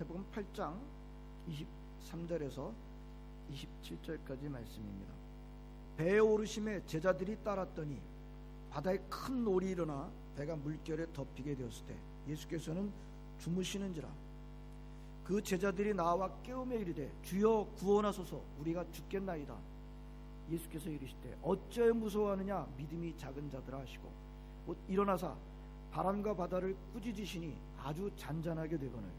마태복음 8장 23절에서 27절까지 말씀입니다. 배에 오르심에 제자들이 따랐더니 바다에 큰 놀이 일어나 배가 물결에 덮이게 되었을 때 예수께서는 주무시는지라. 그 제자들이 나와 깨우며 이르되 주여 구원하소서, 우리가 죽겠나이다. 예수께서 이르시되 어찌하여 무서워하느냐, 믿음이 작은 자들아 하시고 곧 일어나사 바람과 바다를 꾸짖으시니 아주 잔잔하게 되거늘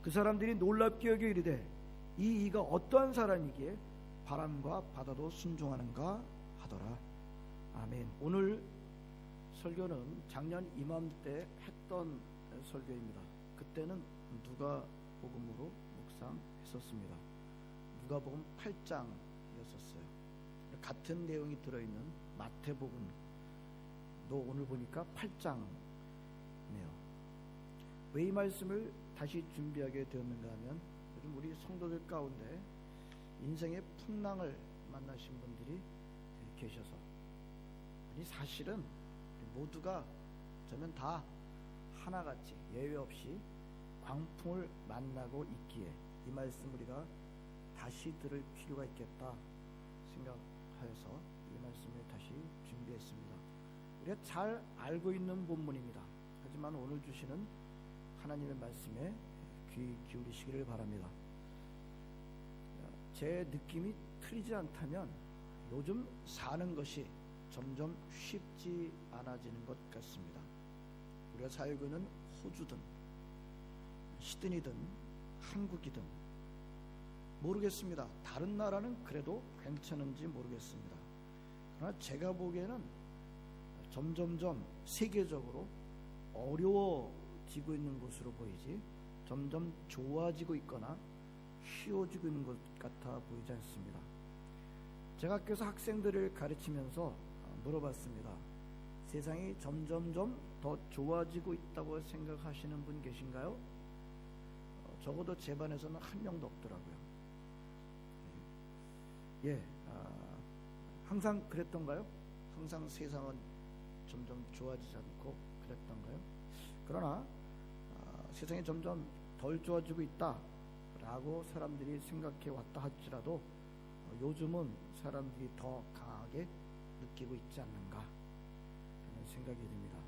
그 사람들이 놀랍게 여겨 이르되 이 이가 어떠한 사람이기에 바람과 바다도 순종하는가 하더라. 아멘. 오늘 설교는 작년 이맘때 했던 설교입니다. 그때는 누가복음으로 묵상했었습니다. 누가복음 8장이었었어요. 같은 내용이 들어있는 마태복음도 오늘 보니까 8장이네요. 왜 이 말씀을 다시 준비하게 되었는가 하면 요즘 우리 성도들 가운데 인생의 풍랑을 만나신 분들이 계셔서, 아니 사실은 모두가 저는 다 하나같이 예외 없이 광풍을 만나고 있기에 이 말씀 우리가 다시 들을 필요가 있겠다 생각하여서 이 말씀을 다시 준비했습니다. 우리가 잘 알고 있는 본문입니다. 하지만 오늘 주시는 하나님의 말씀에 귀 기울이시기를 바랍니다. 제 느낌이 틀리지 않다면 요즘 사는 것이 점점 쉽지 않아지는 것 같습니다. 우리가 살고 있는 호주든 시드니든 한국이든 모르겠습니다. 다른 나라는 그래도 괜찮은지 모르겠습니다. 그러나 제가 보기에는 점점점 세계적으로 어려워지고 있는 것으로 보이지 점점 좋아지고 있거나 쉬워지고 있는 것 같아 보이지 않습니다. 제가 학교에서 학생들을 가르치면서 물어봤습니다. 세상이 점점점 더 좋아지고 있다고 생각하시는 분 계신가요? 적어도 제 반에서는 한 명도 없더라고요. 항상 그랬던가요? 항상 세상은 점점 좋아지지 않고 그랬던가요? 그러나 세상이 점점 덜 좋아지고 있다라고 사람들이 생각해 왔다 할지라도 요즘은 사람들이 더 강하게 느끼고 있지 않는가 하는 생각이 듭니다.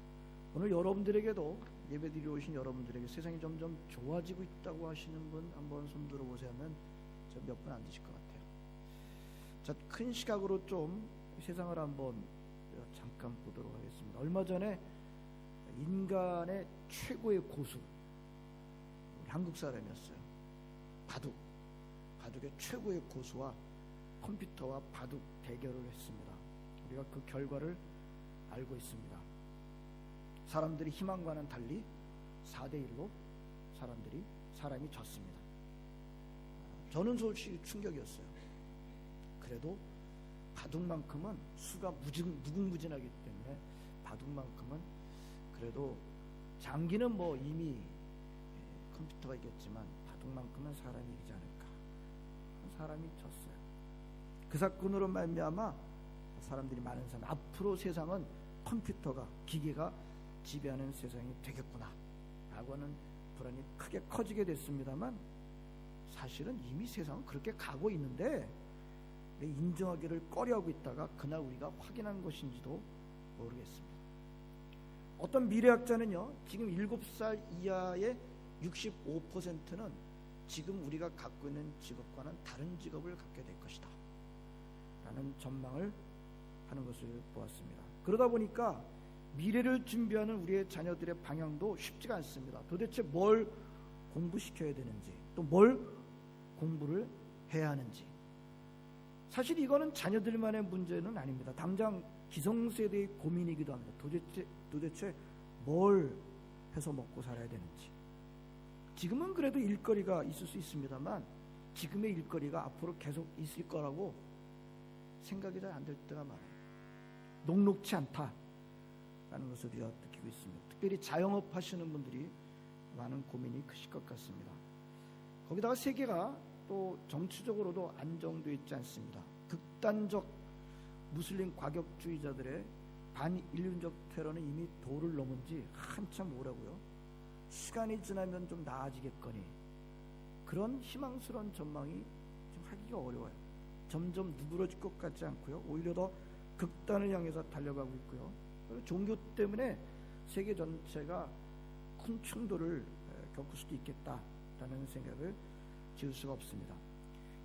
오늘 여러분들에게도 예배드리러 오신 여러분들에게 세상이 점점 좋아지고 있다고 하시는 분 한번 손 들어보세요 하면 저 몇 분 안 되실 것 같아요. 자, 큰 시각으로 좀 세상을 한번 잠깐 보도록 하겠습니다. 얼마 전에 인간의 최고의 고수, 한국 사람이었어요. 바둑의 최고의 고수와 컴퓨터와 바둑 대결을 했습니다. 우리가 그 결과를 알고 있습니다. 사람들이 희망과는 달리 4대1로 사람이 졌습니다. 저는 솔직히 충격이었어요. 그래도 바둑만큼은 수가 무궁무진하기 때문에 바둑만큼은 그래도 장기는 뭐 이미 컴퓨터가 이겼지만 바둑만큼은 사람이 이기지 않을까. 사람이 졌어요. 그 사건으로 말미암아 사람들이 많은 사람, 앞으로 세상은 컴퓨터가, 기계가 지배하는 세상이 되겠구나 라고 하는 불안이 크게 커지게 됐습니다만 사실은 이미 세상은 그렇게 가고 있는데 왜 인정하기를 꺼려하고 있다가 그날 우리가 확인한 것인지도 모르겠습니다. 어떤 미래학자는요, 지금 7살 이하의 65%는 지금 우리가 갖고 있는 직업과는 다른 직업을 갖게 될 것이다 라는 전망을 하는 것을 보았습니다. 그러다 보니까 미래를 준비하는 우리의 자녀들의 방향도 쉽지가 않습니다. 도대체 뭘 공부시켜야 되는지, 또 뭘 공부를 해야 하는지. 사실 이거는 자녀들만의 문제는 아닙니다. 당장 기성세대의 고민이기도 합니다. 도대체 뭘 해서 먹고 살아야 되는지. 지금은 그래도 일거리가 있을 수 있습니다만 지금의 일거리가 앞으로 계속 있을 거라고 생각이 잘 안 될 때가 많아요. 녹록치 않다라는 것을 우리가 느끼고 있습니다. 특별히 자영업 하시는 분들이 많은 고민이 크실 것 같습니다. 거기다가 세계가 또 정치적으로도 안정되어 있지 않습니다. 극단적 무슬림 과격주의자들의 반인륜적 테러는 이미 도를 넘은 지 한참 오래고요. 시간이 지나면 좀 나아지겠거니 그런 희망스러운 전망이 좀 하기가 어려워요. 점점 누그러질 것 같지 않고요. 오히려 더 극단을 향해서 달려가고 있고요. 그리고 종교 때문에 세계 전체가 큰 충돌을 겪을 수도 있겠다라는 생각을 지울 수가 없습니다.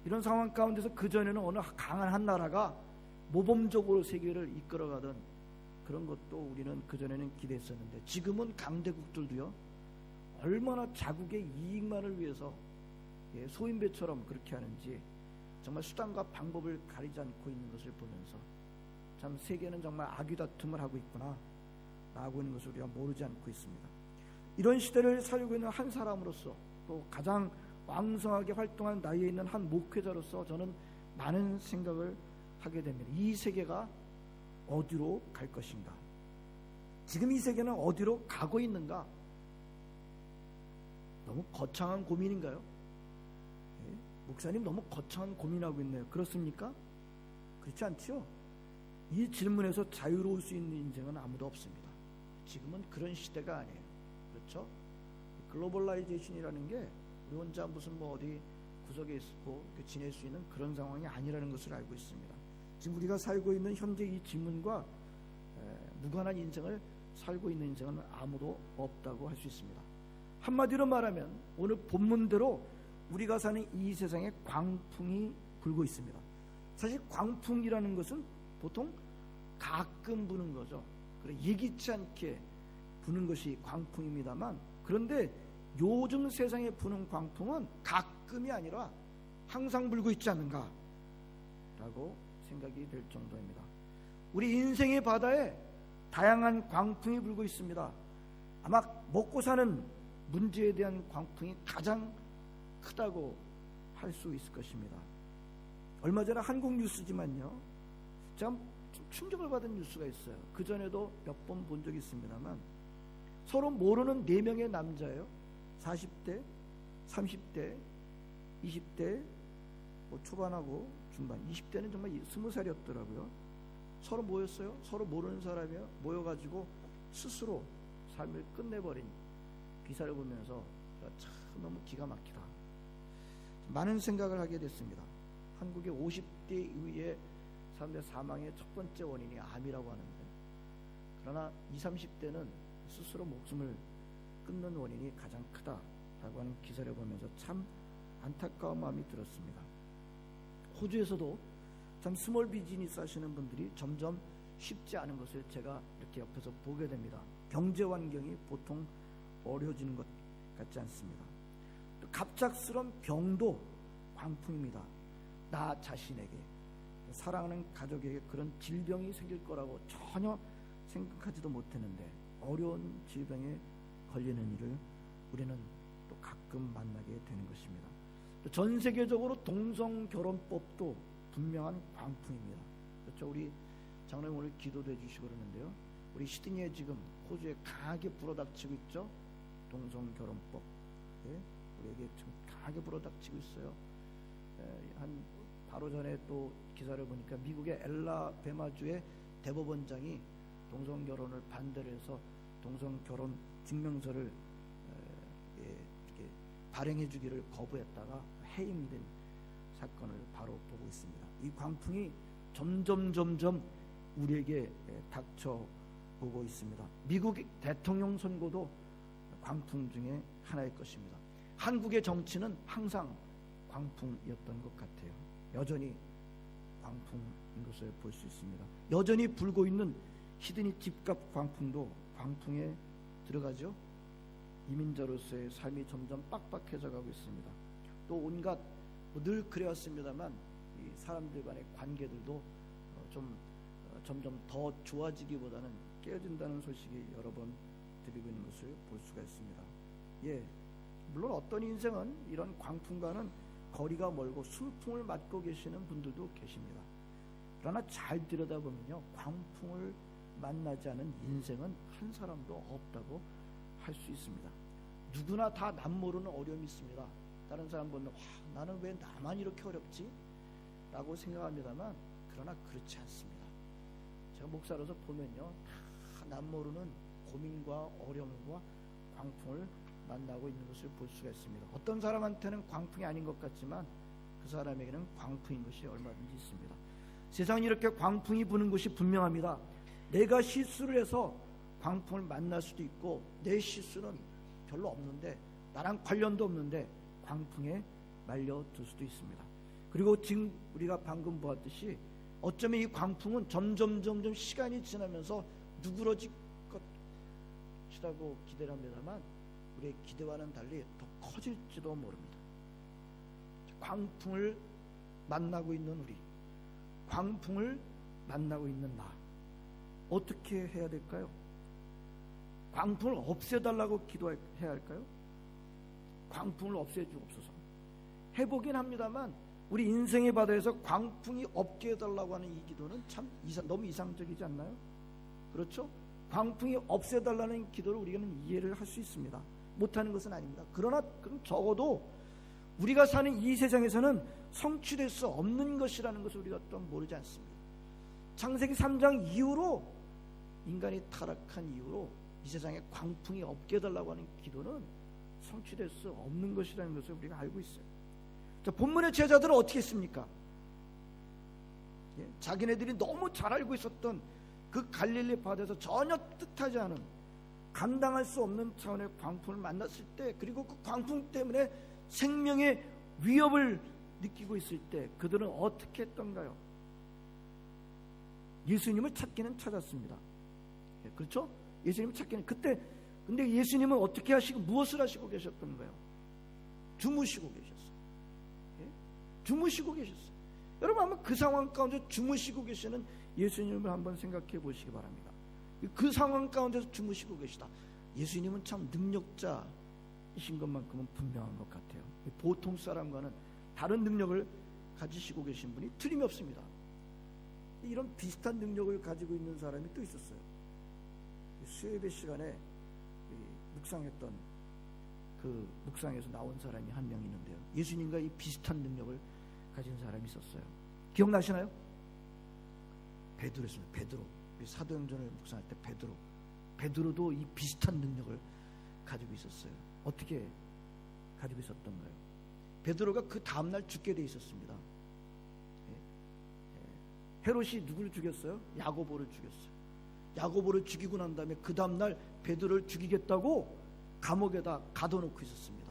이런 상황 가운데서 그전에는 어느 강한 한 나라가 모범적으로 세계를 이끌어가던 그런 것도 우리는 그전에는 기대했었는데, 지금은 강대국들도요, 얼마나 자국의 이익만을 위해서 소인배처럼 그렇게 하는지 정말 수단과 방법을 가리지 않고 있는 것을 보면서 참 세계는 정말 악유다툼을 하고 있구나 나하고 있는 것을 우리가 모르지 않고 있습니다. 이런 시대를 살고 있는 한 사람으로서, 또 가장 왕성하게 활동한 나이에 있는 한 목회자로서 저는 많은 생각을 하게 됩니다. 이 세계가 어디로 갈 것인가? 지금 이 세계는 어디로 가고 있는가? 너무 거창한 고민인가요? 목사님 너무 거창한 고민하고 있네요. 그렇습니까? 그렇지 않지요? 이 질문에서 자유로울 수 있는 인생은 아무도 없습니다. 지금은 그런 시대가 아니에요. 그렇죠? 글로벌라이제이션이라는 게 우리 혼자 무슨 어디 구석에 있고 지낼 수 있는 그런 상황이 아니라는 것을 알고 있습니다. 지금 우리가 살고 있는 현재 이 질문과 무관한 인생을 살고 있는 인생은 아무도 없다고 할 수 있습니다. 한마디로 말하면 오늘 본문대로 우리가 사는 이 세상에 광풍이 불고 있습니다. 사실 광풍이라는 것은 보통 가끔 부는 거죠. 그래, 예기치 않게 부는 것이 광풍입니다만, 그런데 요즘 세상에 부는 광풍은 가끔이 아니라 항상 불고 있지 않는가 라고 생각이 될 정도입니다. 우리 인생의 바다에 다양한 광풍이 불고 있습니다. 아마 먹고 사는 문제에 대한 광풍이 가장 크다고 할 수 있을 것입니다. 얼마 전에 한국 뉴스지만요, 제가 충격을 받은 뉴스가 있어요. 그전에도 몇 번 본 적이 있습니다만, 서로 모르는 4명의 남자예요. 40대, 30대, 20대 초반하고 중반, 20대는 정말 20살이었더라고요. 서로 모였어요. 서로 모르는 사람이요. 모여가지고 스스로 삶을 끝내버린 기사를 보면서 참 너무 기가 막히다, 많은 생각을 하게 됐습니다. 한국의 50대 이후에 사람들의 사망의 첫 번째 원인이 암이라고 하는데, 그러나 20, 30대는 스스로 목숨을 끊는 원인이 가장 크다라고 하는 기사를 보면서 참 안타까운 마음이 들었습니다. 호주에서도 참 스몰 비즈니스 하시는 분들이 점점 쉽지 않은 것을 제가 이렇게 옆에서 보게 됩니다. 경제 환경이 보통 어려워지는 것 같지 않습니다. 또 갑작스러운 병도 광풍입니다. 나 자신에게, 사랑하는 가족에게 그런 질병이 생길 거라고 전혀 생각하지도 못했는데 어려운 질병에 걸리는 일을 우리는 또 가끔 만나게 되는 것입니다. 또 전 세계적으로 동성결혼법도 분명한 광풍입니다. 그렇죠? 우리 장로님 오늘 기도도 해주시고 그러는데요, 우리 시드니에 지금 호주에 강하게 불어닥치고 있죠. 동성결혼법, 우리에게 지금 강하게 불어닥치고 있어요. 한 바로 전에 또 기사를 보니까 미국의 엘라베마주의 대법원장이 동성결혼을 반대를 해서 동성결혼 증명서를 이렇게 발행해 주기를 거부했다가 해임된 사건을 바로 보고 있습니다. 이 광풍이 점점 우리에게 닥쳐오고 있습니다. 미국 대통령 선거도 광풍 중에 하나일 것입니다. 한국의 정치는 항상 광풍이었던 것 같아요. 여전히 광풍인 것을 볼 수 있습니다. 여전히 불고 있는 시드니 집값 광풍도 광풍에 들어가죠. 이민자로서의 삶이 점점 빡빡해져 가고 있습니다. 또 온갖 늘 그래왔습니다만 이 사람들 간의 관계들도 점점 더 좋아지기보다는 깨어진다는 소식이 여러 번 드리고 있는 것을 볼 수가 있습니다. 물론 어떤 인생은 이런 광풍과는 거리가 멀고 순풍을 맞고 계시는 분들도 계십니다. 그러나 잘 들여다보면요, 광풍을 만나지 않은 인생은 한 사람도 없다고 할 수 있습니다. 누구나 다 남 모르는 어려움이 있습니다. 다른 사람 보면 나는 왜 나만 이렇게 어렵지? 라고 생각합니다만, 그러나 그렇지 않습니다. 제가 목사로서 보면요, 다 남 모르는 고민과 어려움과 광풍을 만나고 있는 것을 볼 수가 있습니다. 어떤 사람한테는 광풍이 아닌 것 같지만 그 사람에게는 광풍인 것이 얼마든지 있습니다. 세상에 이렇게 광풍이 부는 것이 분명합니다. 내가 실수를 해서 광풍을 만날 수도 있고 내 실수는 별로 없는데 나랑 관련도 없는데 광풍에 말려들 수도 있습니다. 그리고 지금 우리가 방금 보았듯이 어쩌면 이 광풍은 점점 시간이 지나면서 누그러질 것이라고 기대를 합니다만 우리의 기대와는 달리 더 커질지도 모릅니다. 광풍을 만나고 있는 우리, 광풍을 만나고 있는 나, 어떻게 해야 될까요? 광풍을 없애달라고 기도해야 할까요? 광풍을 없애주옵소서. 해보긴 합니다만 우리 인생의 바다에서 광풍이 없게 해달라고 하는 이 기도는 참 너무 이상적이지 않나요? 그렇죠? 광풍이 없애달라는 기도를 우리는 이해를 할 수 있습니다. 못하는 것은 아닙니다. 그러나 그럼 적어도 우리가 사는 이 세상에서는 성취될 수 없는 것이라는 것을 우리가 또 모르지 않습니다. 창세기 3장 이후로 인간이 타락한 이후로 이 세상에 광풍이 없게 해달라고 하는 기도는 성취될 수 없는 것이라는 것을 우리가 알고 있어요. 자, 본문의 제자들은 어떻게 했습니까? 자기네들이 너무 잘 알고 있었던 그 갈릴리 바다에서 전혀 뜻하지 않은 감당할 수 없는 차원의 광풍을 만났을 때, 그리고 그 광풍 때문에 생명의 위협을 느끼고 있을 때 그들은 어떻게 했던가요? 예수님을 찾기는 찾았습니다. 그렇죠? 예수님을 찾기는 그때. 근데 예수님은 어떻게 하시고 무엇을 하시고 계셨던 거예요? 주무시고 계셨어요. 주무시고 계셨어요. 여러분 한번 그 상황 가운데 주무시고 계시는 예수님을 한번 생각해 보시기 바랍니다. 그 상황 가운데서 주무시고 계시다. 예수님은 참 능력자이신 것만큼은 분명한 것 같아요. 보통 사람과는 다른 능력을 가지시고 계신 분이 틀림이 없습니다. 이런 비슷한 능력을 가지고 있는 사람이 또 있었어요. 수요예배 시간에 묵상했던 그 묵상에서 나온 사람이 한 명 있는데요. 예수님과 이 비슷한 능력을 가진 사람이 있었어요. 기억나시나요? 베드로였습니다. 베드로. 사도행전을 묵상할 때 베드로도 이 비슷한 능력을 가지고 있었어요. 어떻게 가지고 있었던가요? 베드로가 그 다음날 죽게 돼 있었습니다. 헤롯이 누구를 죽였어요? 야고보를 죽였어요. 야고보를 죽이고 난 다음에 그 다음날 베드로를 죽이겠다고 감옥에다 가둬놓고 있었습니다.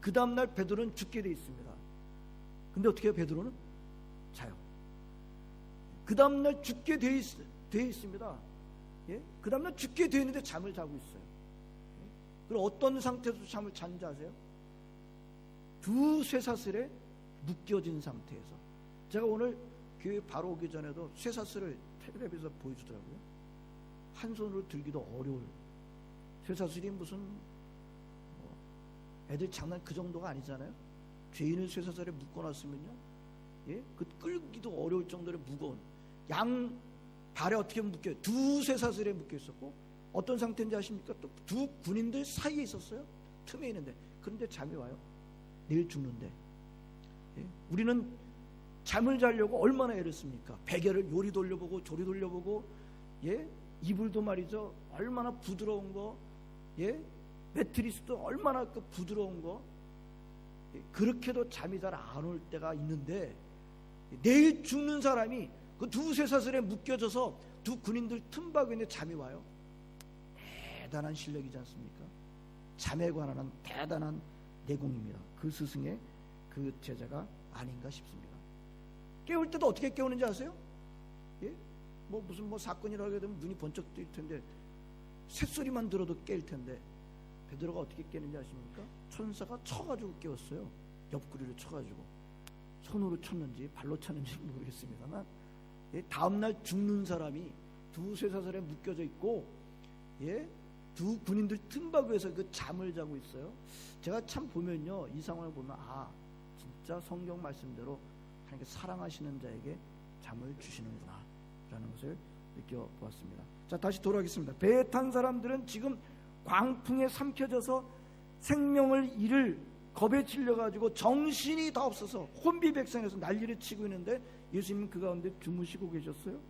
그 다음날 베드로는 죽게 돼 있습니다. 근데 어떻게 해요? 베드로는 자요. 그 다음날 죽게 돼 있습니다. 예? 그 다음날 죽게 돼 있는데 잠을 자고 있어요. 그럼 어떤 상태에서 잠을 잔지 아세요? 두 쇠사슬에 묶여진 상태에서. 제가 오늘 교회 바로 오기 전에도 쇠사슬을 텔레비에서 보여주더라고요. 한 손으로 들기도 어려울 쇠사슬이 무슨 애들 장난 그 정도가 아니잖아요. 죄인을 쇠사슬에 묶어놨으면요, 예? 그 끌기도 어려울 정도로 무거운 양 발에 어떻게 묶여요? 두 쇠사슬에 묶여 있었고 어떤 상태인지 아십니까? 또 두 군인들 사이에 있었어요. 틈에 있는데. 그런데 잠이 와요. 내일 죽는데. 예? 우리는 잠을 자려고 얼마나 애를 씁니까? 베개를 요리 돌려보고 조리 돌려보고, 예? 이불도 말이죠, 얼마나 부드러운 거, 예? 매트리스도 얼마나 그 부드러운 거. 예? 그렇게도 잠이 잘 안 올 때가 있는데 내일 죽는 사람이 그 두 쇠사슬에 묶여져서 두 군인들 틈바구니에 있는데 잠이 와요. 대단한 실력이지 않습니까? 잠에 관한 대단한 내공입니다. 그 스승의 그 제자가 아닌가 싶습니다. 깨울 때도 어떻게 깨우는지 아세요? 예? 무슨 사건이라고 하게 되면 눈이 번쩍 뜰 텐데 새소리만 들어도 깰 텐데 베드로가 어떻게 깨는지 아십니까? 천사가 쳐가지고 깨웠어요. 옆구리를 쳐가지고. 손으로 쳤는지 발로 쳤는지 모르겠습니다만, 예? 다음날 죽는 사람이 두 쇠사슬에 묶여져 있고, 예? 두 군인들 틈바구에서 그 잠을 자고 있어요. 제가 참 보면요, 이 상황을 보면 진짜 성경 말씀대로 하나님께 사랑하시는 자에게 잠을 주시는구나 라는 것을 느껴보았습니다. 자, 다시 돌아가겠습니다. 배에 탄 사람들은 지금 광풍에 삼켜져서 생명을 잃을 겁에 질려가지고 정신이 다 없어서 혼비백산해서 난리를 치고 있는데 예수님은 그 가운데 주무시고 계셨어요?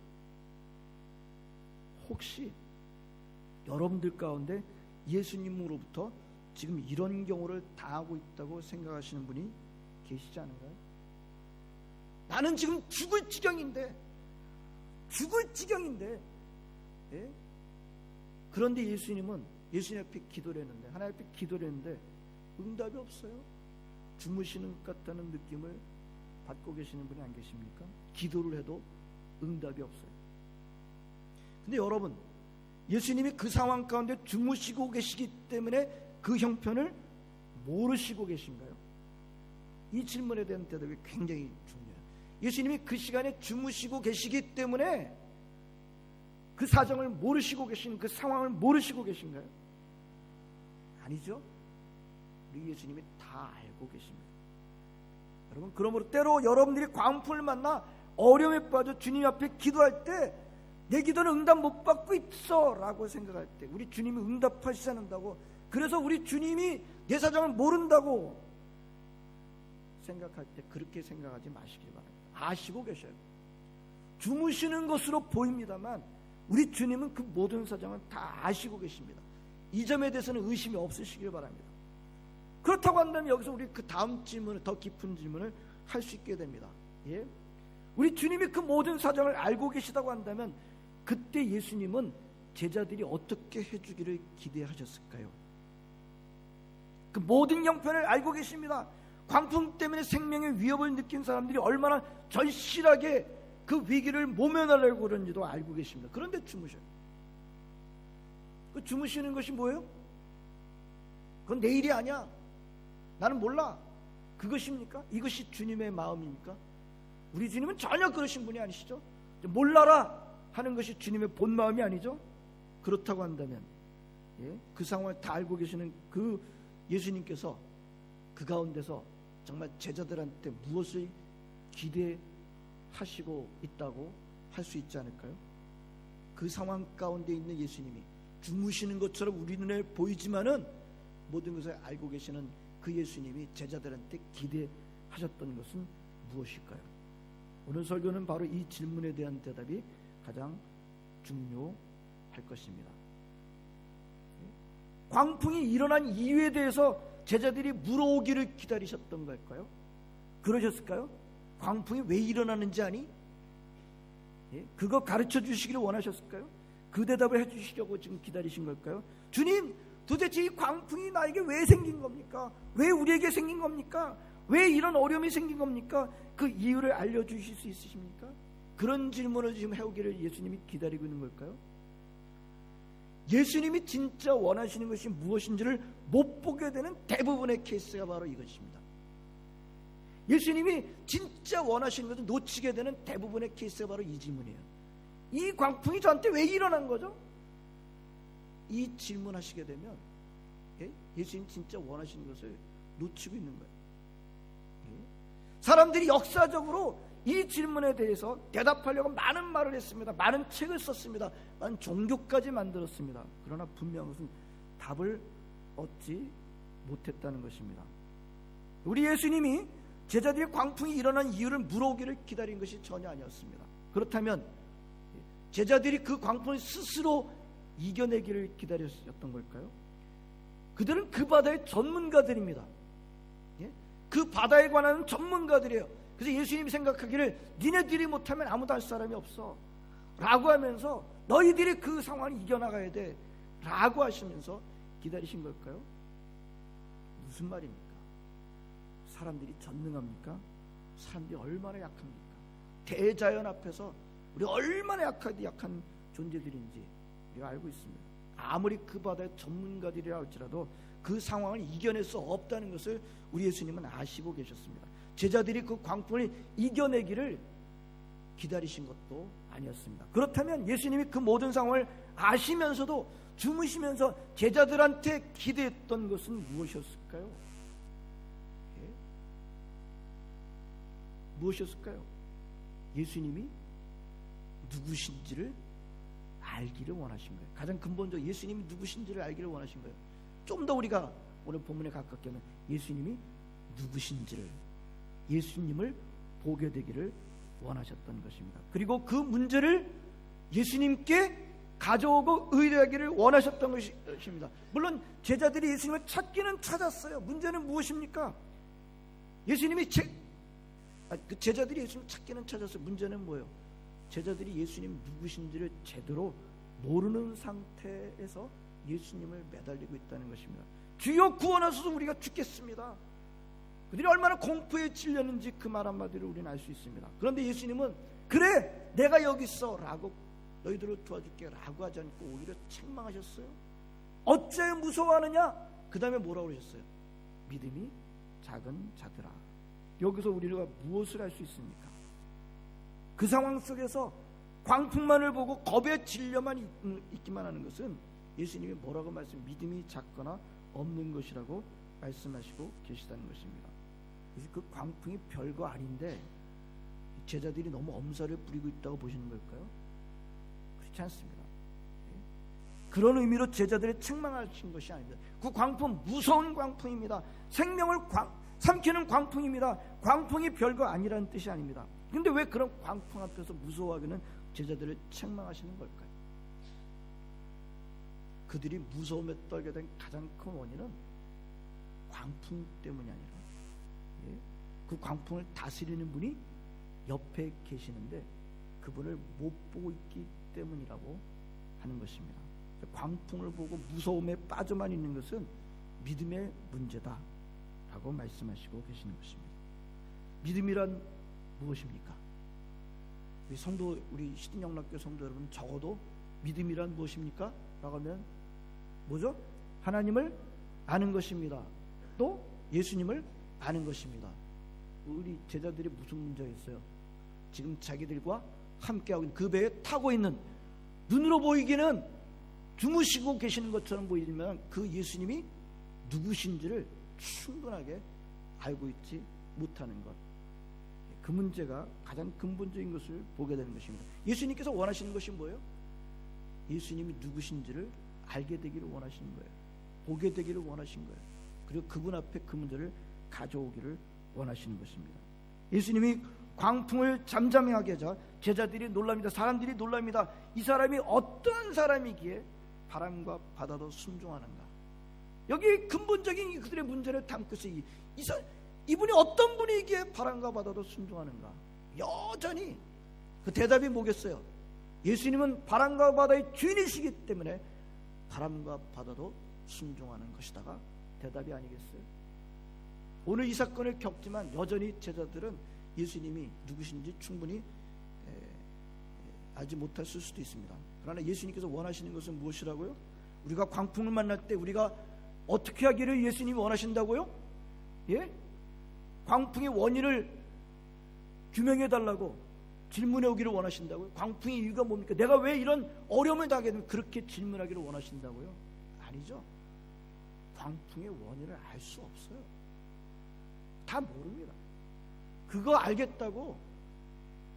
혹시 여러분들 가운데 예수님으로부터 지금 이런 경우를 당하고 있다고 생각하시는 분이 계시지 않은가요? 나는 지금 죽을 지경인데 예? 그런데 예수님 앞에 기도를 했는데, 하나님 앞에 기도를 했는데 응답이 없어요. 주무시는 것 같다는 느낌을 받고 계시는 분이 안 계십니까? 기도를 해도 응답이 없어요. 근데 여러분, 예수님이 그 상황 가운데 주무시고 계시기 때문에 그 형편을 모르시고 계신가요? 이 질문에 대한 대답이 굉장히 중요해요. 예수님이 그 시간에 주무시고 계시기 때문에 그 사정을 모르시고 계신, 그 상황을 모르시고 계신가요? 아니죠. 우리 예수님이 다 알고 계십니다. 여러분, 그러므로 때로 여러분들이 광풍을 만나 어려움에 빠져 주님 앞에 기도할 때 내 기도는 응답 못 받고 있어 라고 생각할 때, 우리 주님이 응답하시지 않는다고, 그래서 우리 주님이 내 사정을 모른다고 생각할 때 그렇게 생각하지 마시길 바랍니다. 아시고 계셔요. 주무시는 것으로 보입니다만 우리 주님은 그 모든 사정을 다 아시고 계십니다. 이 점에 대해서는 의심이 없으시길 바랍니다. 그렇다고 한다면 여기서 우리 그 다음 질문을, 더 깊은 질문을 할 수 있게 됩니다. 예? 우리 주님이 그 모든 사정을 알고 계시다고 한다면 그때 예수님은 제자들이 어떻게 해주기를 기대하셨을까요? 그 모든 형편을 알고 계십니다. 광풍 때문에 생명의 위협을 느낀 사람들이 얼마나 절실하게 그 위기를 모면하려고 그러는지도 알고 계십니다. 그런데 주무셔요. 그 주무시는 것이 뭐예요? 그건 내 일이 아니야, 나는 몰라, 그것입니까? 이것이 주님의 마음입니까? 우리 주님은 전혀 그러신 분이 아니시죠. 몰라라 하는 것이 주님의 본 마음이 아니죠. 그렇다고 한다면 그 상황을 다 알고 계시는 그 예수님께서 그 가운데서 정말 제자들한테 무엇을 기대하시고 있다고 할 수 있지 않을까요? 그 상황 가운데 있는 예수님이 주무시는 것처럼 우리 눈에 보이지만은 모든 것을 알고 계시는 그 예수님이 제자들한테 기대하셨던 것은 무엇일까요? 오늘 설교는 바로 이 질문에 대한 대답이 가장 중요할 것입니다. 광풍이 일어난 이유에 대해서 제자들이 물어오기를 기다리셨던 걸까요? 그러셨을까요? 광풍이 왜 일어나는지 아니? 그거 가르쳐 주시기를 원하셨을까요? 그 대답을 해주시려고 지금 기다리신 걸까요? 주님, 도대체 이 광풍이 나에게 왜 생긴 겁니까? 왜 우리에게 생긴 겁니까? 왜 이런 어려움이 생긴 겁니까? 그 이유를 알려주실 수 있으십니까? 그런 질문을 지금 해오기를 예수님이 기다리고 있는 걸까요? 예수님이 진짜 원하시는 것이 무엇인지를 못 보게 되는 대부분의 케이스가 바로 이것입니다. 예수님이 진짜 원하시는 것을 놓치게 되는 대부분의 케이스가 바로 이 질문이에요. 이 광풍이 저한테 왜 일어난 거죠? 이 질문하시게 되면 예수님 진짜 원하시는 것을 놓치고 있는 거예요. 사람들이 역사적으로 이 질문에 대해서 대답하려고 많은 말을 했습니다. 많은 책을 썼습니다. 많은 종교까지 만들었습니다. 그러나 분명 무슨 답을 얻지 못했다는 것입니다. 우리 예수님이 제자들이 광풍이 일어난 이유를 물어오기를 기다린 것이 전혀 아니었습니다. 그렇다면 제자들이 그 광풍을 스스로 이겨내기를 기다렸던 걸까요? 그들은 그 바다의 전문가들입니다. 그 바다에 관한 전문가들이에요. 그래서 예수님이 생각하기를 니네들이 못하면 아무도 할 사람이 없어 라고 하면서 너희들이 그 상황을 이겨나가야 돼 라고 하시면서 기다리신 걸까요? 무슨 말입니까? 사람들이 전능합니까? 사람들이 얼마나 약합니까? 대자연 앞에서 우리 얼마나 약한 존재들인지 우리가 알고 있습니다. 아무리 그 바다의 전문가들이라 할지라도 그 상황을 이겨낼 수 없다는 것을 우리 예수님은 아시고 계셨습니다. 제자들이 그 광풍을 이겨내기를 기다리신 것도 아니었습니다. 그렇다면 예수님이 그 모든 상황을 아시면서도 주무시면서 제자들한테 기대했던 것은 무엇이었을까요? 무엇이었을까요? 예수님이 누구신지를 알기를 원하신 거예요. 가장 근본적으로 예수님이 누구신지를 알기를 원하신 거예요. 좀 더 우리가 오늘 본문에 가깝게 하면 예수님이 누구신지를, 예수님을 보게 되기를 원하셨던 것입니다. 그리고 그 문제를 예수님께 가져오고 의뢰하기를 원하셨던 것입니다. 물론 제자들이 예수님을 찾기는 찾았어요. 문제는 무엇입니까? 예수님이 제자들이 예수님을 찾기는 찾았어요. 문제는 뭐예요? 제자들이 예수님 누구신지를 제대로 모르는 상태에서 예수님을 매달리고 있다는 것입니다. 주여 구원하소서, 우리가 죽겠습니다. 그들이 얼마나 공포에 질렸는지 그 말 한마디로 우리는 알 수 있습니다. 그런데 예수님은 그래 내가 여기 있어 라고, 너희들을 도와줄게 라고 하지 않고 오히려 책망하셨어요. 어째 무서워하느냐? 그 다음에 뭐라고 그러셨어요? 믿음이 작은 자들아. 여기서 우리가 무엇을 할 수 있습니까? 그 상황 속에서 광풍만을 보고 겁에 질려만 있기만 하는 것은 예수님이 뭐라고 믿음이 작거나 없는 것이라고 말씀하시고 계시다는 것입니다. 그래서 그 광풍이 별거 아닌데 제자들이 너무 엄살을 부리고 있다고 보시는 걸까요? 그렇지 않습니다. 그런 의미로 제자들을 책망하신 것이 아닙니다. 그 광풍 무서운 광풍입니다. 생명을 삼키는 광풍입니다. 광풍이 별거 아니라는 뜻이 아닙니다. 근데 왜 그런 광풍 앞에서 무서워하기는 제자들을 책망하시는 걸까요? 그들이 무서움에 떨게 된 가장 큰 원인은 광풍 때문이 아니라 그 광풍을 다스리는 분이 옆에 계시는데 그분을 못 보고 있기 때문이라고 하는 것입니다. 광풍을 보고 무서움에 빠져만 있는 것은 믿음의 문제다 라고 말씀하시고 계시는 것입니다. 믿음이란 무엇입니까? 우리 시든영락교 성도 여러분, 적어도 믿음이란 무엇입니까? 라고 하면 뭐죠? 하나님을 아는 것입니다. 또 예수님을 아는 것입니다. 우리 제자들이 무슨 문제가 있어요? 지금 자기들과 함께하고 있는 그 배에 타고 있는, 눈으로 보이기는 주무시고 계시는 것처럼 보이지만 그 예수님이 누구신지를 충분하게 알고 있지 못하는 것, 그 문제가 가장 근본적인 것을 보게 되는 것입니다. 예수님께서 원하시는 것이 뭐예요? 예수님이 누구신지를 알게 되기를 원하시는 거예요. 보게 되기를 원하신 거예요. 그리고 그분 앞에 그 문제를 가져오기를 원하시는 것입니다. 예수님이 광풍을 잠잠하게 하자 제자들이 놀랍니다. 사람들이 놀랍니다. 이 사람이 어떠한 사람이기에 바람과 바다도 순종하는가? 여기 근본적인 그들의 문제를 담고 있어요. 이분이 어떤 분이기에 바람과 바다도 순종하는가? 여전히 그 대답이 뭐겠어요? 예수님은 바람과 바다의 주인이시기 때문에 바람과 바다도 순종하는 것이다가 대답이 아니겠어요? 오늘 이 사건을 겪지만 여전히 제자들은 예수님이 누구신지 충분히 알지 못했을 수도 있습니다. 그러나 예수님께서 원하시는 것은 무엇이라고요? 우리가 광풍을 만날 때 우리가 어떻게 하기를 예수님이 원하신다고요? 예? 광풍의 원인을 규명해 달라고 질문해 오기를 원하신다고요? 광풍의 이유가 뭡니까? 내가 왜 이런 어려움을 당하게 되면 그렇게 질문하기를 원하신다고요? 아니죠. 광풍의 원인을 알 수 없어요. 다 모릅니다. 그거 알겠다고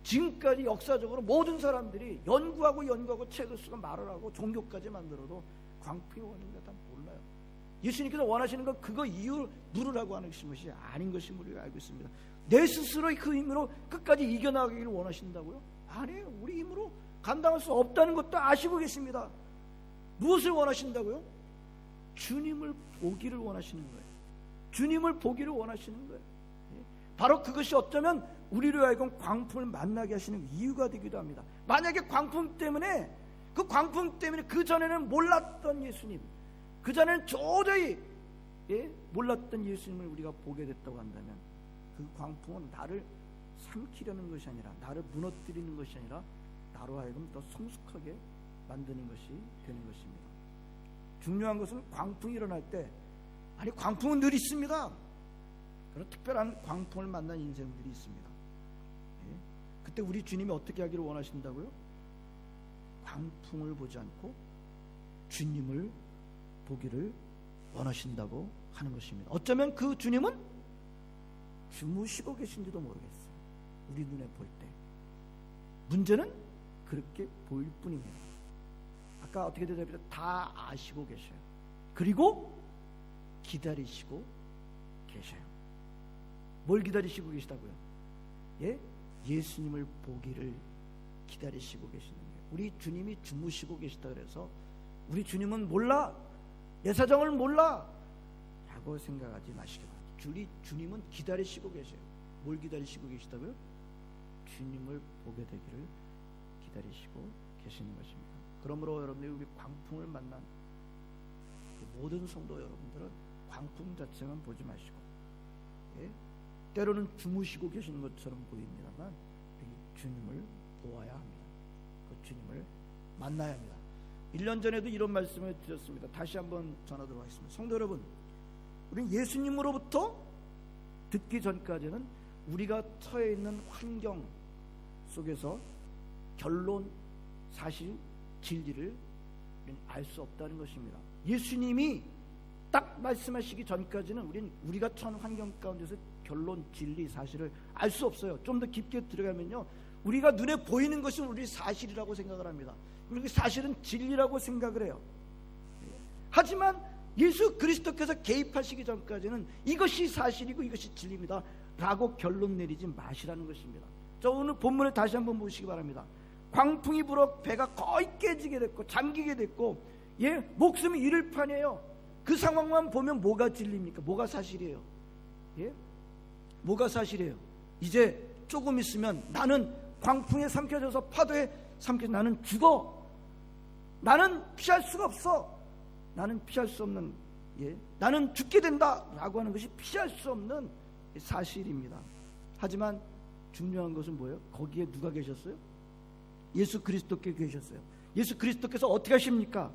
지금까지 역사적으로 모든 사람들이 연구하고 책을 쓰고 말을 하고 종교까지 만들어도 광풍의 원인을 다 몰라요. 예수님께서 원하시는 건 그거 이유 물으라고 하는 것이 아닌 것임을 우리가 알고 있습니다. 내 스스로의 그 힘으로 끝까지 이겨나가기를 원하신다고요? 아니에요. 우리 힘으로 감당할 수 없다는 것도 아시고 계십니다. 무엇을 원하신다고요? 주님을 보기를 원하시는 거예요. 주님을 보기를 원하시는 거예요. 바로 그것이 어쩌면 우리로 하여금 광풍을 만나게 하시는 이유가 되기도 합니다. 만약에 광풍 때문에 그 전에는 몰랐던 예수님, 그 전에는 도저히 몰랐던 예수님을 우리가 보게 됐다고 한다면 그 광풍은 나를 삼키려는 것이 아니라, 나를 무너뜨리는 것이 아니라 나로 하여금 더 성숙하게 만드는 것이 되는 것입니다. 중요한 것은 광풍이 일어날 때, 광풍은 늘 있습니다. 그런 특별한 광풍을 만난 인생들이 있습니다. 그때 우리 주님이 어떻게 하기를 원하신다고요? 광풍을 보지 않고 주님을 보기를 원하신다고 하는 것입니다. 어쩌면 그 주님은 주무시고 계신지도 모르겠어요. 우리 눈에 볼 때. 문제는 그렇게 보일 뿐입니다. 아까 어떻게 대답했죠? 다 아시고 계셔요. 그리고 기다리시고 계셔요. 뭘 기다리시고 계시다고요? 예수님을 보기를 기다리시고 계시는 거예요. 우리 주님이 주무시고 계시다 그래서 우리 주님은 몰라, 내 사정을 몰라 라고 생각하지 마시기 바랍니다. 주님은 기다리시고 계세요. 뭘 기다리시고 계시다고요? 주님을 보게 되기를 기다리시고 계시는 것입니다. 그러므로 여러분들이 우리 광풍을 만난 모든 성도 여러분들은 광풍 자체만 보지 마시고, 예? 때로는 주무시고 계시는 것처럼 보입니다만 주님을 보아야 합니다. 그 주님을 만나야 합니다. 1년 전에도 이런 말씀을 드렸습니다. 다시 한번 전하도록 하겠습니다. 성도 여러분, 우리는 예수님으로부터 듣기 전까지는 우리가 처해 있는 환경 속에서 결론, 사실, 진리를 알 수 없다는 것입니다. 예수님이 딱 말씀하시기 전까지는 우리가 처한 환경 가운데서 결론, 진리, 사실을 알 수 없어요. 좀 더 깊게 들어가면요, 우리가 눈에 보이는 것이 우리 사실이라고 생각을 합니다. 그리고 사실은 진리라고 생각을 해요. 하지만 예수 그리스도께서 개입하시기 전까지는 이것이 사실이고 이것이 진리입니다 라고 결론 내리지 마시라는 것입니다. 자, 오늘 본문을 다시 한번 보시기 바랍니다. 광풍이 불어 배가 거의 깨지게 됐고 잠기게 됐고, 예, 목숨이 잃을 판이에요. 그 상황만 보면 뭐가 진리입니까? 뭐가 사실이에요? 예? 뭐가 사실이에요? 이제 조금 있으면 나는 광풍에 삼켜져서 파도에 삼켜져 나는 죽어. 나는 피할 수가 없어. 나는 피할 수 없는, 예, 나는 죽게 된다 라고 하는 것이 피할 수 없는 사실입니다. 하지만 중요한 것은 뭐예요? 거기에 누가 계셨어요? 예수 그리스도께 계셨어요. 예수 그리스도께서 어떻게 하십니까?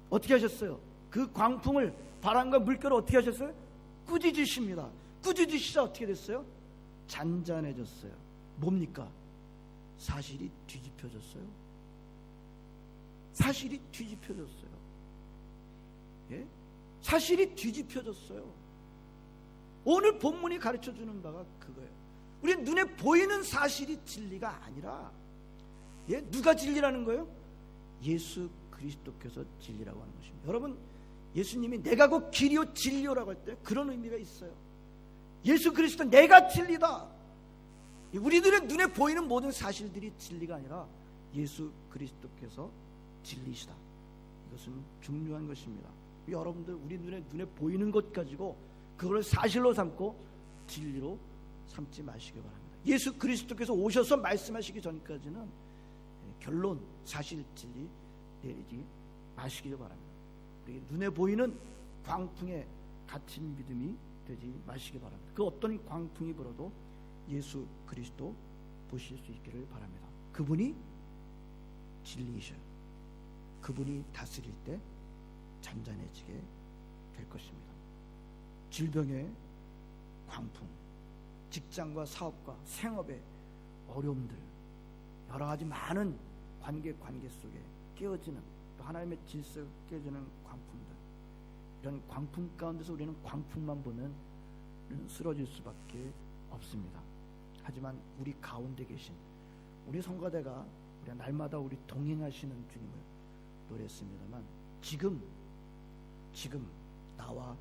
어떻게 하셨어요? 그 광풍을, 바람과 물결을 어떻게 하셨어요? 꾸짖으십니다. 꾸짖으시자 어떻게 됐어요? 잔잔해졌어요. 뭡니까? 사실이 뒤집혀졌어요. 사실이 뒤집혀졌어요. 예? 사실이 뒤집혀졌어요. 오늘 본문이 가르쳐주는 바가 그거예요. 우리 눈에 보이는 사실이 진리가 아니라, 예? 누가 진리라는 거예요? 예수 그리스도께서 진리라고 하는 것입니다. 여러분, 예수님이 내가 곧 길이요 진리요라고 할 때 그런 의미가 있어요. 예수 그리스도 내가 진리다. 우리들의 눈에 보이는 모든 사실들이 진리가 아니라 예수 그리스도께서 진리시다. 이것은 중요한 것입니다. 여러분들 우리 눈에 보이는 것 가지고 그걸 사실로 삼고 진리로 삼지 마시기 바랍니다. 예수 그리스도께서 오셔서 말씀하시기 전까지는 결론, 사실, 진리 내리지 마시기 바랍니다. 우리 눈에 보이는 광풍에 갇힌 믿음이 되지 마시기 바랍니다. 그 어떤 광풍이 불어도 예수 그리스도 보실 수 있기를 바랍니다. 그분이 진리이셔요. 그분이 다스릴 때 잔잔해지게 될 것입니다. 질병의 광풍, 직장과 사업과 생업의 어려움들, 여러 가지 많은 관계 속에 깨어지는, 또 하나님의 질서가 깨어지는 광풍들, 이런 광풍 가운데서 우리는 광풍만 보면 쓰러질 수밖에 없습니다. 하지만 우리 가운데 계신 우리 성가대가 우리가 날마다 우리 동행하시는 주님을 노래했습니다만, 지금 나와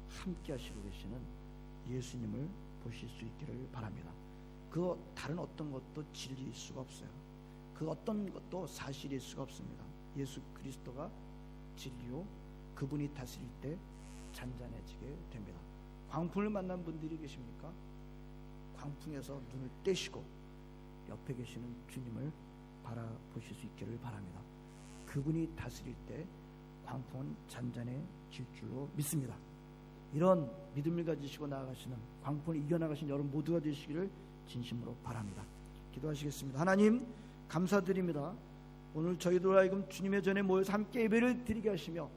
함께 하시고 계시는 예수님을 보실 수 있기를 바랍니다. 그 다른 어떤 것도 진리일 수가 없어요. 그 어떤 것도 사실일 수가 없습니다. 예수 그리스도가 진리요, 그분이 다스릴 때 잔잔해지게 됩니다. 광풍을 만난 분들이 계십니까? 광풍에서 눈을 떼시고 옆에 계시는 주님을 바라보실 수 있기를 바랍니다. 그분이 다스릴 때 광풍은 잔잔해질 줄로 믿습니다. 이런 믿음을 가지시고 나아가시는, 광풍을 이겨나가신 여러분 모두가 되시기를 진심으로 바랍니다. 기도하시겠습니다. 하나님 감사드립니다. 오늘 저희들 하여금 주님의 전에 모여서 함께 예배를 드리게 하시며,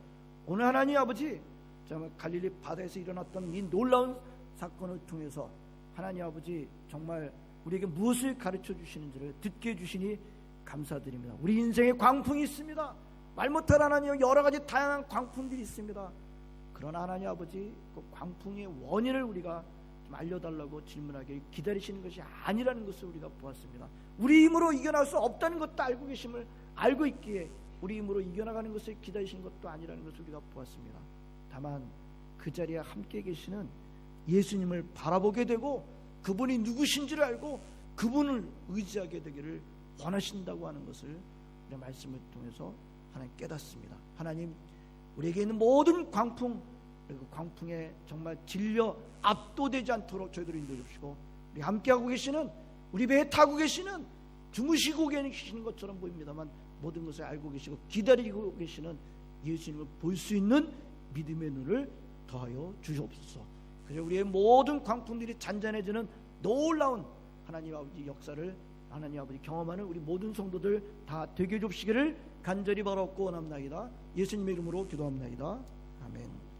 오늘 하나님 아버지 정말 갈릴리 바다에서 일어났던 이 놀라운 사건을 통해서 하나님 아버지 정말 우리에게 무엇을 가르쳐 주시는지를 듣게 해주시니 감사드립니다. 우리 인생에 광풍이 있습니다. 말 못할 하나님, 여러 가지 다양한 광풍들이 있습니다. 그러나 하나님 아버지 그 광풍의 원인을 우리가 좀 알려달라고 질문하게 기다리시는 것이 아니라는 것을 우리가 보았습니다. 우리 힘으로 이겨나갈 수 없다는 것도 알고 계심을 알고 있기에 우리 힘으로 이겨나가는 것을 기다리시는 것도 아니라는 것을 우리가 보았습니다. 다만 그 자리에 함께 계시는 예수님을 바라보게 되고 그분이 누구신지를 알고 그분을 의지하게 되기를 원하신다고 하는 것을 우리 말씀을 통해서 하나님 깨닫습니다. 하나님, 우리에게 있는 모든 광풍, 그리고 광풍에 정말 질려 압도되지 않도록 저희들을 인도해 주시고, 우리 함께하고 계시는, 우리 배에 타고 계시는, 주무시고 계시는 것처럼 보입니다만 모든 것을 알고 계시고 기다리고 계시는 예수님을 볼 수 있는 믿음의 눈을 더하여 주시옵소서. 그래서 우리의 모든 광풍들이 잔잔해지는 놀라운 하나님 아버지 역사를 하나님 아버지 경험하는 우리 모든 성도들 다 되게 해 주시기를 간절히 바라옵고 원합나이다. 예수님의 이름으로 기도합나이다. 아멘.